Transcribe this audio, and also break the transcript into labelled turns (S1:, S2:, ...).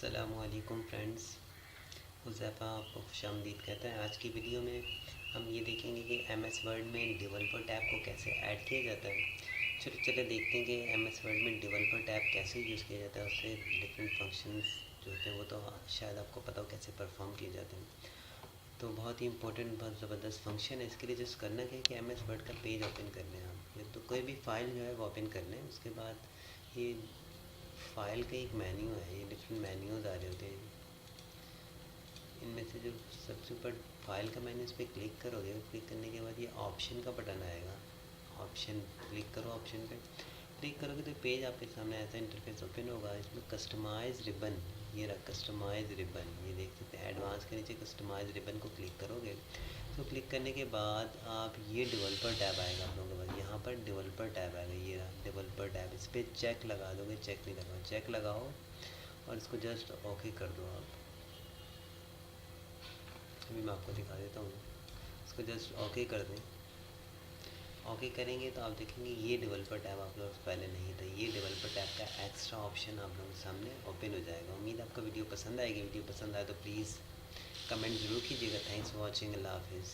S1: अस्सलामुअलैकुम फ्रेंड्स, हुज़ैफ़ा आपको खुशामदीद कहता है। आज की वीडियो में हम ये देखेंगे कि एमएस वर्ड में डेवलपर टैब को कैसे ऐड किया जाता है। चलिए देखते हैं कि एमएस वर्ड में डेवलपर टैब कैसे यूज़ किया जाता है। उससे डिफरेंट फंक्शंस जो होते हैं वो तो शायद आपको पता हो कैसे परफॉर्म किए जाते हैं। तो बहुत ही इंपॉर्टेंट, बहुत ज़बरदस्त फंक्शन है। इसके लिए जस्ट करना क्या है कि एमएस वर्ड का पेज ओपन करना है आप, या तो कोई भी फाइल जो है वो ओपन करना है। उसके बाद ये फाइल का एक मेन्यू है, ये डिफरेंट मेन्यूज़ आ रहे होते हैं। इनमें से जो सबसे ऊपर फाइल का मेन्यू, इस पर क्लिक करोगे। क्लिक करने के बाद ये ऑप्शन का बटन आएगा। ऑप्शन क्लिक करो, ऑप्शन पे क्लिक करोगे तो पेज आपके सामने ऐसा इंटरफेस ओपन होगा। इसमें कस्टमाइज रिबन, ये रहा कस्टमाइज रिबन, ये देख सकते हैं। एडवांस के नीचे कस्टमाइज रिबन को क्लिक करोगे तो क्लिक करने के बाद आप ये डेवलपर टैब आएगा आप लोगों के पास। यहाँ पर डेवलपर टैब आएगा, ये रहा डेवलपर टैब। इस पर चेक लगा दोगे, चेक नहीं लगाओ, चेक लगाओ और इसको जस्ट ओके कर दो आप। अभी मैं आपको दिखा देता हूँ। इसको जस्ट ओके कर दें। ओके करेंगे तो आप देखेंगे ये डेवलपर टैब आप लोग पहले नहीं था। ये डेवलपर टैब का एक्स्ट्रा ऑप्शन आप लोगों के सामने ओपन हो जाएगा। उम्मीद आपको वीडियो पसंद आएगी। वीडियो पसंद आए तो प्लीज़ कमेंट ज़रूर कीजिएगा। Thanks for watching. अल्लाह हाफिज़।